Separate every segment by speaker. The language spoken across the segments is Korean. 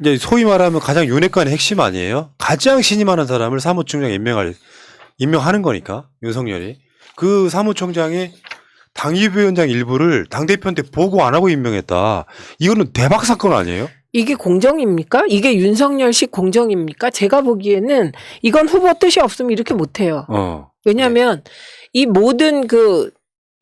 Speaker 1: 이제 소위 말하면 가장 윤핵관의 핵심 아니에요? 가장 신임하는 사람을 사무총장 임명하는 거니까 윤석열이 그 사무총장이 당협위원장 일부를 당대표한테 보고 안 하고 임명했다. 이거는 대박 사건 아니에요?
Speaker 2: 이게 공정입니까? 이게 윤석열식 공정입니까? 제가 보기에는 이건 후보 뜻이 없으면 이렇게 못해요. 왜냐하면 이 모든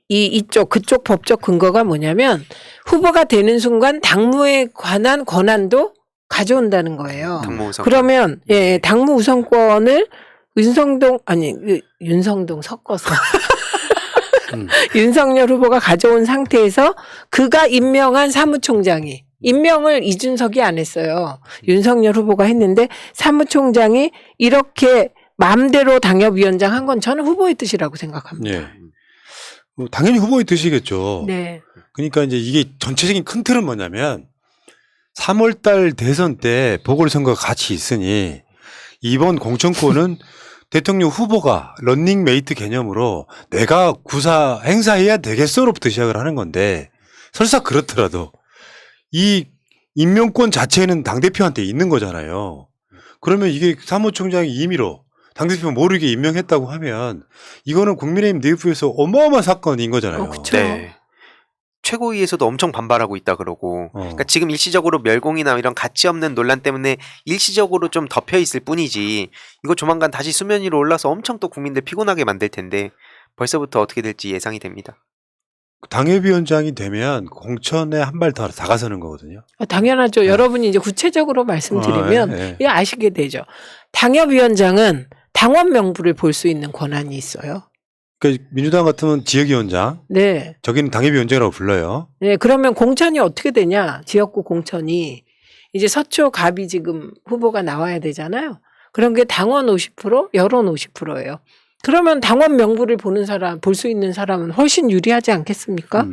Speaker 2: 이쪽 그쪽 법적 근거가 뭐냐면 후보가 되는 순간 당무에 관한 권한도 가져온다는 거예요.
Speaker 3: 당무 우선권.
Speaker 2: 그러면 당무 우선권을 윤성동 섞어서 윤석열 후보가 가져온 상태에서 그가 임명한 사무총장이 임명을 이준석이 안 했어요. 윤석열 후보가 했는데 사무총장이 이렇게 마음대로 당협위원장 한 건 저는 후보의 뜻이라고 생각합니다.
Speaker 1: 네. 뭐 당연히 후보의 뜻이겠죠.
Speaker 2: 네.
Speaker 1: 그러니까 이제 이게 전체적인 큰 틀은 뭐냐면 3월달 대선 때 보궐선거가 같이 있으니 이번 공천권은 대통령 후보가 런닝메이트 개념으로 내가 구사 행사해야 되겠어로부터 시작을 하는 건데 설사 그렇더라도 이 임명권 자체는 당대표한테 있는 거잖아요. 그러면 이게 사무총장이 임의로 당대표 모르게 임명했다고 하면 이거는 국민의힘 내부에서 어마어마한 사건인 거잖아요.
Speaker 2: 그쵸.
Speaker 3: 네. 최고위에서도 엄청 반발하고 있다 그러고 그러니까 지금 일시적으로 멸공이나 이런 가치 없는 논란 때문에 일시적으로 좀 덮여 있을 뿐이지 이거 조만간 다시 수면 위로 올라서 엄청 또 국민들 피곤하게 만들 텐데 벌써부터 어떻게 될지 예상이 됩니다.
Speaker 1: 당협위원장이 되면 공천에 한 발 더 다가서는 거거든요.
Speaker 2: 당연하죠. 여러분이 이제 구체적으로 말씀드리면
Speaker 1: 예.
Speaker 2: 아시게 되죠. 당협위원장은 당원 명부를 볼 수 있는 권한이 있어요.
Speaker 1: 그러니까 민주당 같으면 지역위원장,
Speaker 2: 네.
Speaker 1: 저기는 당협위원장이라고 불러요.
Speaker 2: 네, 그러면 공천이 어떻게 되냐? 지역구 공천이 이제 서초 갑이 지금 후보가 나와야 되잖아요. 그런 게 당원 50%, 여론 50%예요. 그러면 당원 명부를 보는 사람, 볼 수 있는 사람은 훨씬 유리하지 않겠습니까?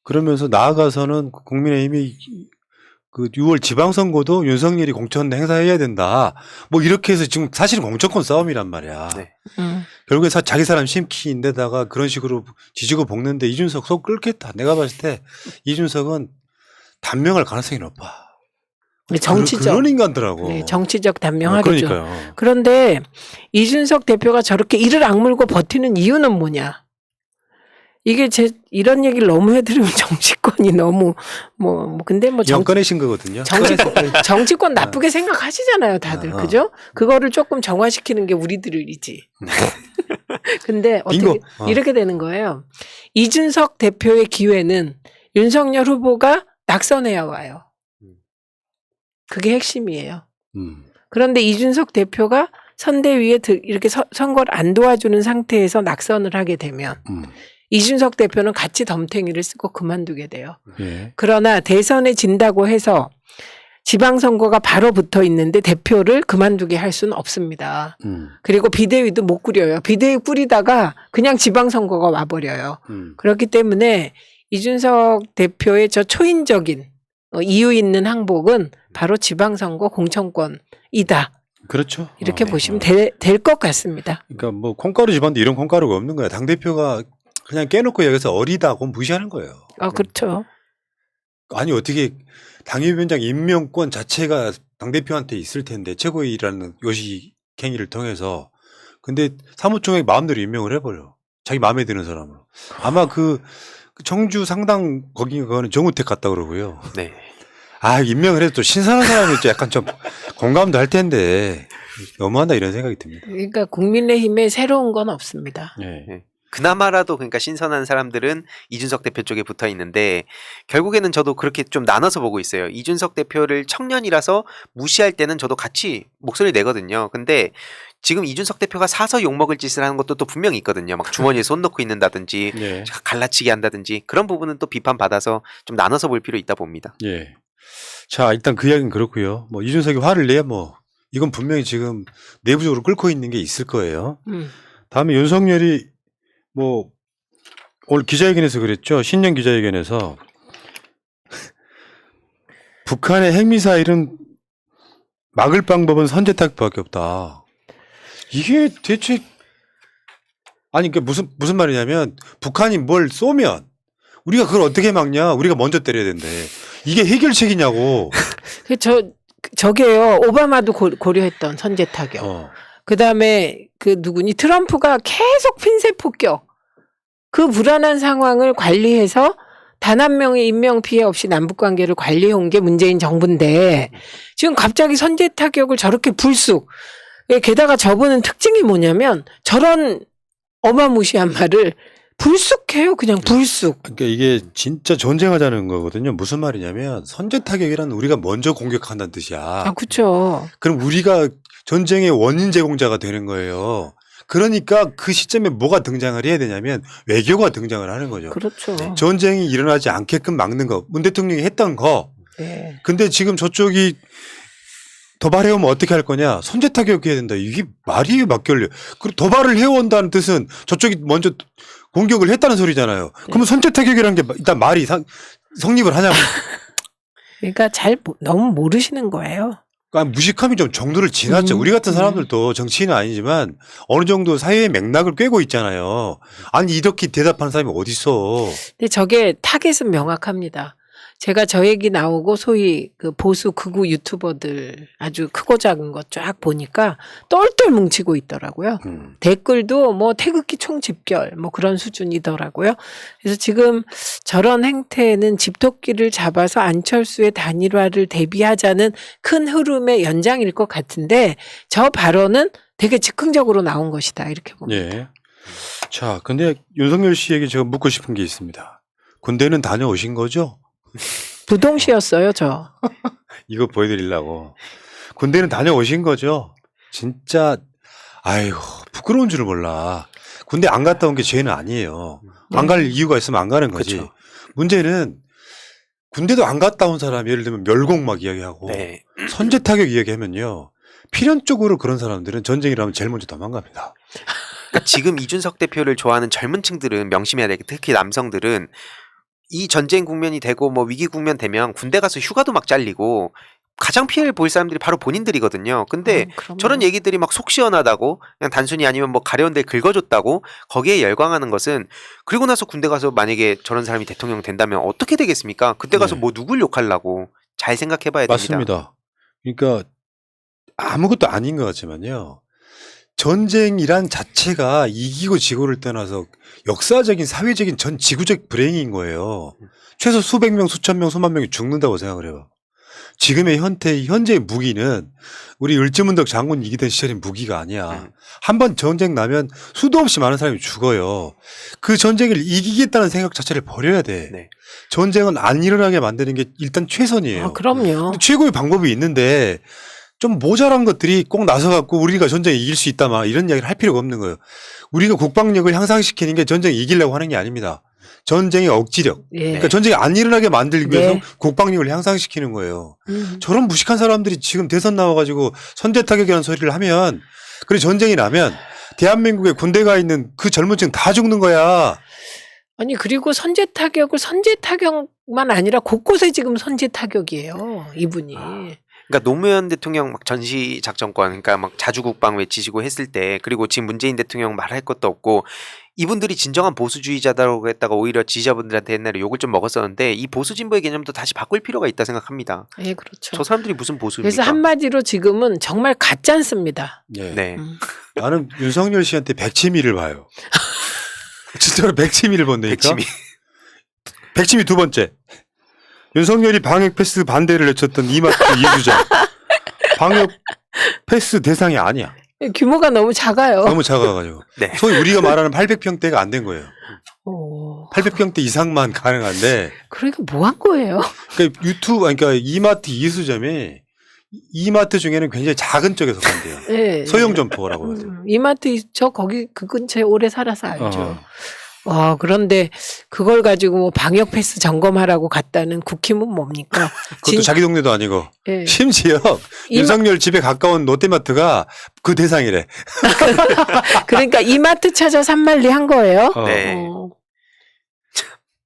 Speaker 1: 그러면서 나아가서는 국민의힘이 그 6월 지방선거도 윤석열이 공천 행사해야 된다. 뭐 이렇게 해서 지금 사실은 공천권 싸움이란 말이야.
Speaker 3: 네.
Speaker 1: 결국에 자기 사람 심기인데다가 그런 식으로 지지고 볶는데 이준석 속 끓겠다. 내가 봤을 때 이준석은 단명할 가능성이 높아.
Speaker 2: 네, 정치적.
Speaker 1: 그런 인간더라고.
Speaker 2: 네, 정치적 단명하겠죠.
Speaker 1: 그러니까요.
Speaker 2: 그런데 이준석 대표가 저렇게 이를 악물고 버티는 이유는 뭐냐? 이게 이런 얘기를 너무 해드리면 정치권이 너무 근데
Speaker 1: 꺼내신 거거든요.
Speaker 2: 정치권 나쁘게 생각하시잖아요, 다들. 그죠? 그거를 조금 정화시키는 게 우리들이지. 근데 어떻게 이렇게 되는 거예요. 이준석 대표의 기회는 윤석열 후보가 낙선해야 와요. 그게 핵심이에요. 그런데 이준석 대표가 선대위에 이렇게 선거를 안 도와주는 상태에서 낙선을 하게 되면 이준석 대표는 같이 덤탱이를 쓰고 그만두게 돼요.
Speaker 1: 예.
Speaker 2: 그러나 대선에 진다고 해서 지방선거가 바로 붙어 있는데 대표를 그만두게 할 수는 없습니다. 그리고 비대위도 못 꾸려요. 비대위 꾸리다가 그냥 지방선거가 와버려요. 그렇기 때문에 이준석 대표의 저 초인적인 이유 있는 항복은 바로 지방선거 공천권이다.
Speaker 1: 그렇죠.
Speaker 2: 이렇게 보시면 될 것 같습니다.
Speaker 1: 그러니까 뭐 콩가루 집안도 이런 콩가루가 없는 거야. 당대표가 그냥 깨놓고 여기서 어리다고 무시하는 거예요.
Speaker 2: 그렇죠.
Speaker 1: 아니 어떻게 당협위원장 임명권 자체가 당대표한테 있을 텐데 최고위라는 요식행위를 통해서 근데 사무총장이 마음대로 임명을 해버려. 자기 마음에 드는 사람으로. 아마 그 청주 상당 거기는 정우택 같다 그러고요.
Speaker 3: 네.
Speaker 1: 임명을 해도 또 신선한 사람이 약간 좀 공감도 할 텐데 너무한다 이런 생각이 듭니다.
Speaker 2: 그러니까 국민의힘에 새로운 건 없습니다.
Speaker 1: 네.
Speaker 3: 그나마라도 그러니까 신선한 사람들은 이준석 대표 쪽에 붙어 있는데 결국에는 저도 그렇게 좀 나눠서 보고 있어요. 이준석 대표를 청년이라서 무시할 때는 저도 같이 목소리 내거든요. 근데 지금 이준석 대표가 사서 욕먹을 짓을 하는 것도 또 분명히 있거든요. 막 주머니에 손 넣고 있는다든지
Speaker 1: 네.
Speaker 3: 갈라치기 한다든지 그런 부분은 또 비판받아서 좀 나눠서 볼 필요 있다 봅니다.
Speaker 1: 예. 자, 일단 그 이야기는 그렇고요. 뭐 이준석이 화를 내야 이건 분명히 지금 내부적으로 끓고 있는 게 있을 거예요. 다음에 윤석열이 오늘 기자회견에서 그랬죠. 신년 기자회견에서 북한의 핵미사일은 막을 방법은 선제타격밖에 없다. 이게 대체 그게 무슨 말이냐면 북한이 뭘 쏘면 우리가 그걸 어떻게 막냐? 우리가 먼저 때려야 된대. 이게 해결책이냐고.
Speaker 2: 저게요. 오바마도 고려했던 선제 타격. 그다음에 그 누구니 트럼프가 계속 핀셋 폭격. 그 불안한 상황을 관리해서 단 한 명의 인명 피해 없이 남북 관계를 관리해 온 게 문재인 정부인데 지금 갑자기 선제 타격을 저렇게 불쑥. 게다가 저분은 특징이 뭐냐면 저런 어마무시한 말을 불쑥해요. 그냥 불쑥.
Speaker 1: 그러니까 이게 진짜 전쟁하자는 거거든요. 무슨 말이냐면 선제 타격이란 우리가 먼저 공격한다는 뜻이야.
Speaker 2: 아, 그렇죠.
Speaker 1: 그럼 우리가 전쟁의 원인 제공자가 되는 거예요. 그러니까 그 시점에 뭐가 등장을 해야 되냐면 외교가 등장을 하는 거죠.
Speaker 2: 그렇죠.
Speaker 1: 전쟁이 일어나지 않게끔 막는 거. 문 대통령이 했던 거.
Speaker 2: 네.
Speaker 1: 근데 지금 저쪽이 도발해오면 어떻게 할 거냐? 선제 타격해야 된다. 이게 말이 막걸려. 그리고 도발을 해온다는 뜻은 저쪽이 먼저 공격을 했다는 소리잖아요. 그러면 선제 타격이라는 게 일단 말이 성립을 하냐고.
Speaker 2: 그러니까 너무 모르시는 거예요.
Speaker 1: 그러니까 무식함이 좀 정도를 지났죠. 우리 같은 사람들도 정치인은 아니지만 어느 정도 사회의 맥락을 꿰고 있잖아요. 아니 이렇게 대답하는 사람이 어디 있어.
Speaker 2: 근데 저게 타겟은 명확합니다. 제가 저 얘기 나오고 소위 그 보수 극우 유튜버들 아주 크고 작은 것 쫙 보니까 똘똘 뭉치고 있더라고요. 댓글도 뭐 태극기 총집결 뭐 그런 수준이더라고요. 그래서 지금 저런 행태는 집토끼를 잡아서 안철수의 단일화를 대비하자는 큰 흐름의 연장일 것 같은데 저 발언은 되게 즉흥적으로 나온 것이다 이렇게 봅니다.
Speaker 1: 예. 자, 근데 윤석열 씨에게 제가 묻고 싶은 게 있습니다. 군대는 다녀오신 거죠?
Speaker 2: 부동시였어요, 저.
Speaker 1: 이거 보여드리려고. 군대는 다녀오신 거죠? 진짜, 아이고, 부끄러운 줄을 몰라. 군대 안 갔다 온 게 죄는 아니에요. 안 갈 이유가 있으면 안 가는 거지.
Speaker 3: 그쵸.
Speaker 1: 문제는 군대도 안 갔다 온 사람, 예를 들면 멸공 막 이야기하고,
Speaker 3: 네.
Speaker 1: 선제 타격 이야기하면요. 필연적으로 그런 사람들은 전쟁이라면 제일 먼저 도망갑니다.
Speaker 3: 그러니까 지금 이준석 대표를 좋아하는 젊은 층들은 명심해야 되게 특히 남성들은 이 전쟁 국면이 되고 뭐 위기 국면 되면 군대 가서 휴가도 막 잘리고 가장 피해를 볼 사람들이 바로 본인들이거든요. 근데
Speaker 2: 그럼요.
Speaker 3: 저런 얘기들이 막 속 시원하다고 그냥 단순히 아니면 뭐 가려운 데 긁어줬다고 거기에 열광하는 것은 그리고 나서 군대 가서 만약에 저런 사람이 대통령 된다면 어떻게 되겠습니까? 그때 가서
Speaker 1: 네.
Speaker 3: 뭐 누굴 욕하려고 잘 생각해봐야 됩니다.
Speaker 1: 맞습니다. 그러니까 아무것도 아닌 것 같지만요. 전쟁이란 자체가 이기고 지고를 떠나서 역사적인 사회적인 전 지구적 불행인 거예요. 최소 수백 명, 수천 명, 수만 명이 죽는다고 생각을 해요. 지금의 현재의 무기는 우리 을지문덕 장군 이기던 시절의 무기가 아니야. 한 번 전쟁 나면 수도 없이 많은 사람이 죽어요. 그 전쟁을 이기겠다는 생각 자체를 버려야 돼.
Speaker 3: 네.
Speaker 1: 전쟁은 안 일어나게 만드는 게 일단 최선이에요.
Speaker 2: 아, 그럼요.
Speaker 1: 근데 최고의 방법이 있는데 좀 모자란 것들이 꼭 나서갖고 우리가 전쟁에 이길 수 있다 막 이런 이야기를 할 필요가 없는 거예요. 우리가 국방력을 향상시키는 게 전쟁에 이기려고 하는 게 아닙니다. 전쟁의 억지력.
Speaker 2: 예.
Speaker 1: 그러니까 전쟁이 안 일어나게 만들기 위해서
Speaker 2: 네.
Speaker 1: 국방력을 향상시키는 거예요. 저런 무식한 사람들이 지금 대선 나와가지고 선제 타격이라는 소리를 하면 그리고 전쟁이 나면 대한민국에 군대가 있는 그 젊은 층 다 죽는 거야.
Speaker 2: 아니 그리고 선제 타격만 아니라 곳곳에 지금 선제 타격이에요. 이분이.
Speaker 3: 그러니까 노무현 대통령 막 전시 작전권, 그러니까 막 자주국방 외치시고 했을 때, 그리고 지금 문재인 대통령 말할 것도 없고, 이분들이 진정한 보수주의자라고 했다가 오히려 지지자분들한테 옛날에 욕을 좀 먹었었는데, 이 보수 진보의 개념도 다시 바꿀 필요가 있다 생각합니다.
Speaker 2: 예, 그렇죠.
Speaker 3: 저 사람들이 무슨 보수입니까?
Speaker 2: 그래서 한마디로 지금은 정말 가짜습니다.
Speaker 1: 예.
Speaker 3: 네.
Speaker 1: 나는 윤석열 씨한테 백치미를 봐요. 진짜로 백치미를 본다니까.
Speaker 3: 백치미.
Speaker 1: 백치미 두 번째. 윤석열이 방역 패스 반대를 외쳤던 이마트 이주자. 방역 패스 대상이 아니야.
Speaker 2: 규모가 너무 작아요.
Speaker 1: 너무 작아가지고.
Speaker 3: 네.
Speaker 1: 소위 우리가 말하는 800평대가 안 된 거예요.
Speaker 2: 오,
Speaker 1: 800평대 이상만 가능한데.
Speaker 2: 그러니까 뭐 한 거예요?
Speaker 1: 그러니까 그러니까 이마트 이수점이 이마트 중에는 굉장히 작은 쪽에 속한대요.
Speaker 2: 예.
Speaker 1: 소형 점포라고 하죠.
Speaker 2: 이마트 저 거기 그 근처에 오래 살아서 알죠.
Speaker 1: 어.
Speaker 2: 와, 그런데 그걸 가지고 뭐 방역 패스 점검하라고 갔다는 국힘은 뭡니까?
Speaker 1: 그것도 자기 동네도 아니고.
Speaker 2: 예.
Speaker 1: 심지어 윤석열 집에 가까운 롯데마트가 그 대상이래.
Speaker 2: 그러니까 이마트 찾아 산말리 한 거예요.
Speaker 3: 네.
Speaker 2: 어.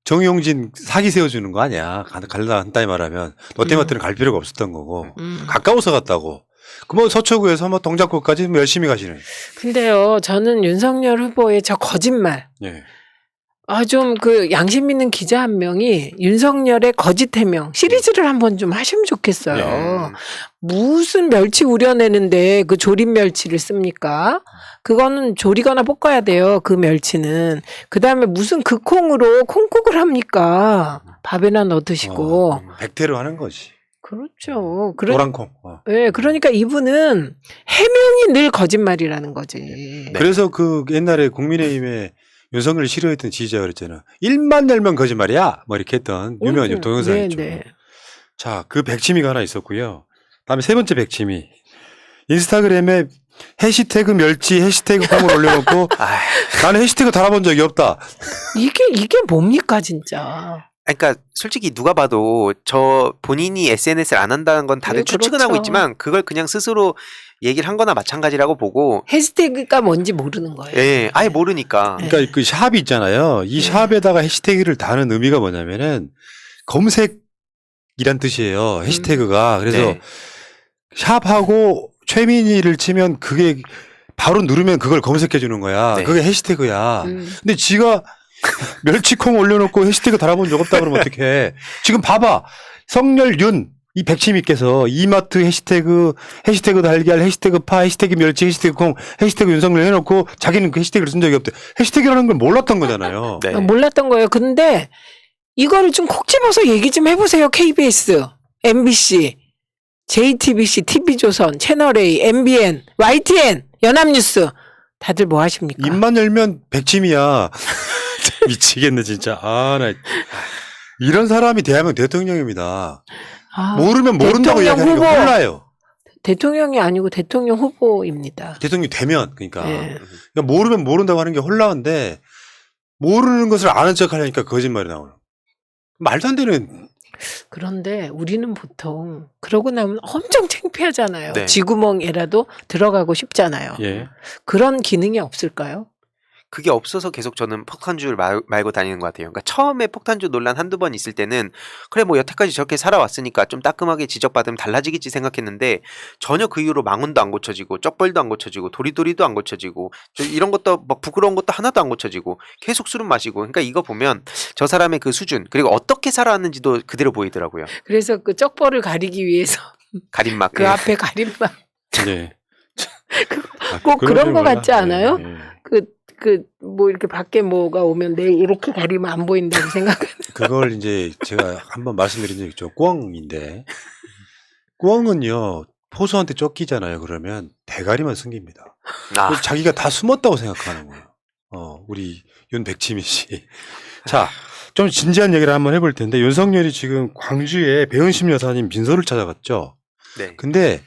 Speaker 1: 정용진 사기 세워주는 거 아니야. 갈라 한따위 말하면 롯데마트는 갈 필요가 없었던 거고 가까워서 갔다고. 그 뭐 서초구에서 뭐 동작구까지 뭐 열심히 가시는.
Speaker 2: 근데요, 저는 윤석열 후보의 저 거짓말.
Speaker 1: 예.
Speaker 2: 좀 그 양심 있는 기자 한 명이 윤석열의 거짓 해명 시리즈를 한번 좀 하시면 좋겠어요.
Speaker 3: 네.
Speaker 2: 무슨 멸치 우려내는데 그 조림 멸치를 씁니까? 그거는 조리거나 볶아야 돼요. 그 멸치는. 그다음에 무슨 그 콩으로 콩국을 합니까? 밥에나 넣어 드시고.
Speaker 1: 백태로 하는 거지.
Speaker 2: 그렇죠.
Speaker 1: 노란콩.
Speaker 2: 네, 그러니까 이분은 해명이 늘 거짓말이라는 거지.
Speaker 3: 네.
Speaker 1: 그래서 그 옛날에 국민의힘에 윤석열을 싫어했던 지지자가 그랬잖아. 일만 열면 거짓말이야. 뭐 이렇게 했던 유명한 동영상이
Speaker 2: 네,
Speaker 1: 있죠.
Speaker 2: 네.
Speaker 1: 자, 그 백치미가 하나 있었고요. 다음에 세 번째 백치미. 인스타그램에 해시태그 멸치, 해시태그 콩을 올려놓고 나는 해시태그 달아본 적이 없다.
Speaker 2: 이게 뭡니까 진짜.
Speaker 3: 그러니까 솔직히 누가 봐도 저 본인이 SNS를 안 한다는 건 다들
Speaker 2: 네,
Speaker 3: 추측은
Speaker 2: 그렇죠.
Speaker 3: 하고 있지만 그걸 그냥 스스로 얘기를 한 거나 마찬가지라고 보고
Speaker 2: 해시태그가 뭔지 모르는 거예요.
Speaker 3: 예, 아예 모르니까.
Speaker 1: 그러니까 그 샵이 있잖아요. 이 샵에다가 해시태그를 다는 의미가 뭐냐면은 검색이란 뜻이에요. 해시태그가. 그래서
Speaker 3: 네.
Speaker 1: 샵하고 최민희를 치면 그게 바로 누르면 그걸 검색해 주는 거야.
Speaker 3: 네.
Speaker 1: 그게 해시태그야.
Speaker 2: 음.
Speaker 1: 근데 지가 멸치콩 올려놓고 해시태그 달아본 적 없다 그러면 어떡해. 지금 봐봐. 성렬윤 이 백치미께서 이마트 해시태그 달걀 해시태그 파 해시태그 멸치 해시태그 콩 해시태그 윤석열 해놓고 자기는 그 해시태그를 쓴 적이 없대. 해시태그라는 걸 몰랐던 거잖아요.
Speaker 3: 네.
Speaker 2: 몰랐던 거예요. 근데 이거를 좀 콕 집어서 얘기 좀 해보세요. KBS, MBC, JTBC, TV조선, 채널A, MBN, YTN, 연합뉴스 다들 뭐 하십니까?
Speaker 1: 입만 열면 백치미야. 미치겠네 진짜. 나 이런 사람이 대한민국 대통령입니다. 모르면 모른다고
Speaker 2: 대통령
Speaker 1: 이야기하는 게
Speaker 2: 후보.
Speaker 1: 몰라요.
Speaker 2: 대통령이 아니고 대통령 후보입니다.
Speaker 1: 대통령이 되면 그러니까.
Speaker 2: 네.
Speaker 1: 그러니까 모르면 모른다고 하는 게 혼란한데 모르는 것을 아는 척 하려니까 거짓말이 나오는. 말도 안 되는.
Speaker 2: 그런데 우리는 보통 그러고 나면 엄청 창피하잖아요.
Speaker 3: 네.
Speaker 2: 쥐구멍에라도 들어가고 싶잖아요.
Speaker 1: 예.
Speaker 2: 그런 기능이 없을까요?
Speaker 3: 그게 없어서 계속 저는 폭탄주를 말고 다니는 것 같아요. 그러니까 처음에 폭탄주 논란 한두 번 있을 때는 그래 뭐 여태까지 저렇게 살아왔으니까 좀 따끔하게 지적받으면 달라지겠지 생각했는데 전혀 그 이후로 망언도 안 고쳐지고 쩍벌도 안 고쳐지고 도리도리도 안 고쳐지고 이런 것도 막 부끄러운 것도 하나도 안 고쳐지고 계속 술은 마시고 그러니까 이거 보면 저 사람의 그 수준 그리고 어떻게 살아왔는지도 그대로 보이더라고요.
Speaker 2: 그래서 그 쩍벌을 가리기 위해서
Speaker 3: 가림막.
Speaker 2: 그 앞에 가림막
Speaker 1: 네.
Speaker 2: 꼭 그런 거 같지 않아요?
Speaker 1: 네.
Speaker 2: 뭐 이렇게 밖에 뭐가 오면 내일 이렇게 가리면 안 보인다고 생각하는.
Speaker 1: 그걸 이제 제가 한번 말씀드린 적이 있죠. 꿩인데 꿩은요 포수한테 쫓기잖아요. 그러면 대가리만 숨깁니다.
Speaker 3: 아,
Speaker 1: 자기가 다 숨었다고 생각하는 거예요. 우리 윤백치미 씨. 자, 좀 진지한 얘기를 한번 해볼 텐데 윤석열이 지금 광주에 배은심 여사님 빈소를 찾아갔죠.
Speaker 3: 네.
Speaker 1: 근데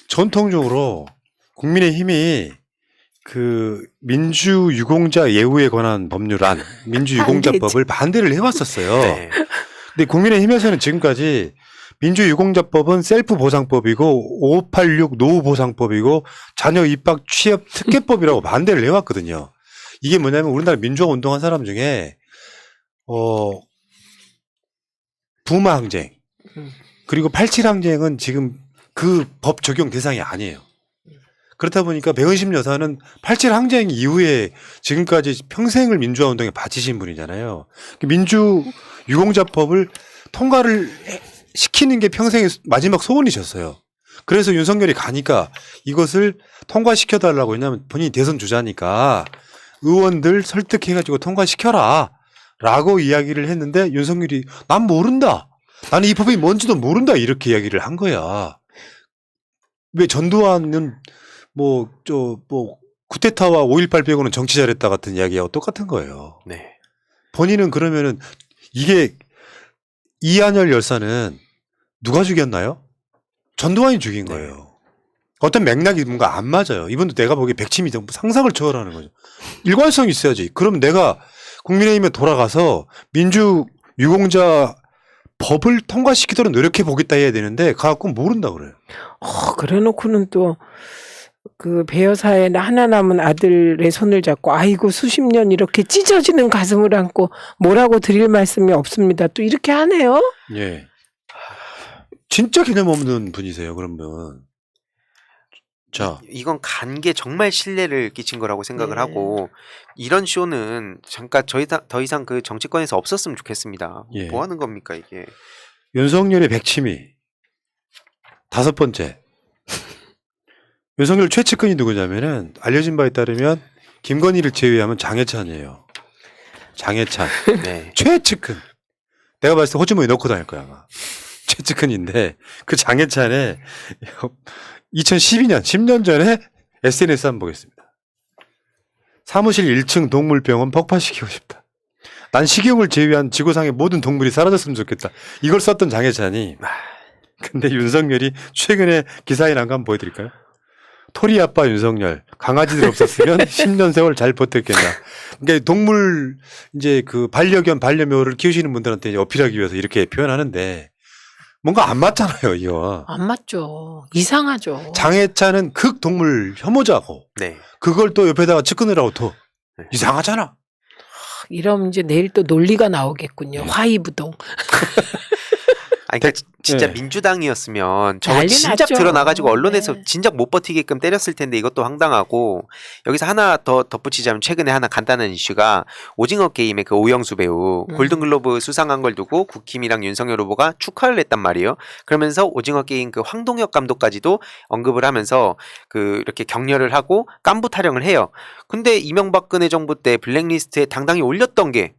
Speaker 1: 전통적으로 국민의힘이 그 민주유공자 예우에 관한 법률안 민주유공자법을 반대를 해왔었어요.
Speaker 3: 네.
Speaker 1: 근데 국민의힘에서는 지금까지 민주유공자법은 셀프 보상법이고 586 노후 보상법이고 자녀 입학 취업 특례법이라고 반대를 해왔거든요. 이게 뭐냐면 우리나라 민주화 운동한 사람 중에 부마 항쟁 그리고 87 항쟁은 지금 그 법 적용 대상이 아니에요. 그렇다 보니까 배은심 여사는 87 항쟁 이후에 지금까지 평생을 민주화 운동에 바치신 분이잖아요. 민주 유공자법을 통과를 시키는 게 평생의 마지막 소원이셨어요. 그래서 윤석열이 가니까 이것을 통과시켜달라고 했냐면 본인이 대선 주자니까 의원들 설득해가지고 통과시켜라 라고 이야기를 했는데 윤석열이 난 모른다. 나는 이 법이 뭔지도 모른다. 이렇게 이야기를 한 거야. 왜 전두환은 쿠데타와 5.18 빼고는 정치 잘했다 같은 이야기하고 똑같은 거예요.
Speaker 3: 네.
Speaker 1: 본인은 그러면은 이게 이한열 열사는 누가 죽였나요? 전두환이 죽인
Speaker 3: 네.
Speaker 1: 거예요. 어떤 맥락이 뭔가 안 맞아요. 이분도 내가 보기에 백치미 상상을 초월하는 거죠. 일관성이 있어야지. 그럼 내가 국민의힘에 돌아가서 민주 유공자 법을 통과시키도록 노력해 보겠다 해야 되는데 가갖고 모른다 그래요.
Speaker 2: 그래 놓고는 또 그 배여사의 하나 남은 아들의 손을 잡고 아이고 수십 년 이렇게 찢어지는 가슴을 안고 뭐라고 드릴 말씀이 없습니다. 또 이렇게 하네요.
Speaker 1: 예. 진짜 개념 없는 분이세요, 그러면. 자,
Speaker 3: 이건 간 게 정말 신뢰를 끼친 거라고 생각을
Speaker 2: 네.
Speaker 3: 하고 이런 쇼는 잠깐 더 이상 그 정치권에서 없었으면 좋겠습니다.
Speaker 1: 예.
Speaker 3: 뭐 하는 겁니까 이게?
Speaker 1: 윤석열의 백치미. 5번째. 윤석열 최측근이 누구냐면은 알려진 바에 따르면 김건희를 제외하면 장해찬이에요. 장해찬.
Speaker 3: 네.
Speaker 1: 최측근. 내가 봤을 때 호주머니 넣고 다닐 거야 아마. 최측근인데 그 장해찬의 2012년 10년 전에 SNS 한번 보겠습니다. 사무실 1층 동물병원 폭파시키고 싶다. 난 식용을 제외한 지구상의 모든 동물이 사라졌으면 좋겠다. 이걸 썼던 장해찬이 근데 윤석열이 최근에 기사에 난 거 한번 보여드릴까요? 토리 아빠 윤석열 강아지들 없었으면 10년 세월 잘 버텼겠나. 그러니까 동물 이제 그 반려견 반려묘를 키우시는 분들한테 이제 어필하기 위해서 이렇게 표현하는데 뭔가 안 맞잖아요 이거.
Speaker 2: 안 맞죠. 이상하죠.
Speaker 1: 장해찬은 극동물 혐오자고
Speaker 3: 네.
Speaker 1: 그걸 또 옆에다가 측근을 하고 또
Speaker 3: 네.
Speaker 1: 이상하잖아.
Speaker 2: 이러면 이제 내일 또 논리가 나오겠군요.
Speaker 1: 네.
Speaker 2: 화이부동.
Speaker 3: 아니, 그러니까 진짜
Speaker 1: 네.
Speaker 3: 민주당이었으면 저거
Speaker 2: 난리
Speaker 3: 진작
Speaker 2: 났죠.
Speaker 3: 드러나가지고 언론에서
Speaker 2: 네.
Speaker 3: 진작 못 버티게끔 때렸을 텐데 이것도 황당하고 여기서 하나 더 덧붙이자면 최근에 하나 간단한 이슈가 오징어 게임의 그 오영수 배우 골든글로브 수상한 걸 두고 국힘이랑 윤석열 후보가 축하를 했단 말이에요. 그러면서 오징어 게임 그 황동혁 감독까지도 언급을 하면서 그 이렇게 격려를 하고 깐부 타령을 해요. 근데 이명박근혜 정부 때 블랙리스트에 당당히 올렸던 게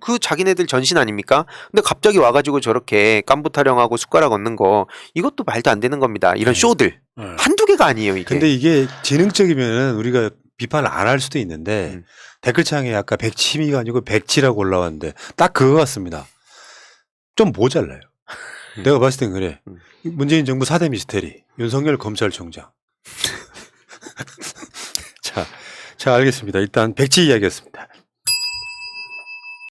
Speaker 3: 그 자기네들 전신 아닙니까? 근데 갑자기 와가지고 저렇게 깐부 타령하고 숟가락 얹는 거 이것도 말도 안 되는 겁니다. 이런
Speaker 1: 네.
Speaker 3: 쇼들
Speaker 1: 네.
Speaker 3: 한두 개가 아니에요 이게.
Speaker 1: 근데 이게 지능적이면은 우리가 비판을 안 할 수도 있는데 댓글창에 아까 백치미가 아니고 백치라고 올라왔는데 딱 그거 같습니다. 좀 모자라요. 내가 봤을 땐 그래. 문재인 정부 4대 미스테리, 윤석열 검찰총장. 자, 알겠습니다. 일단 백치 이야기였습니다.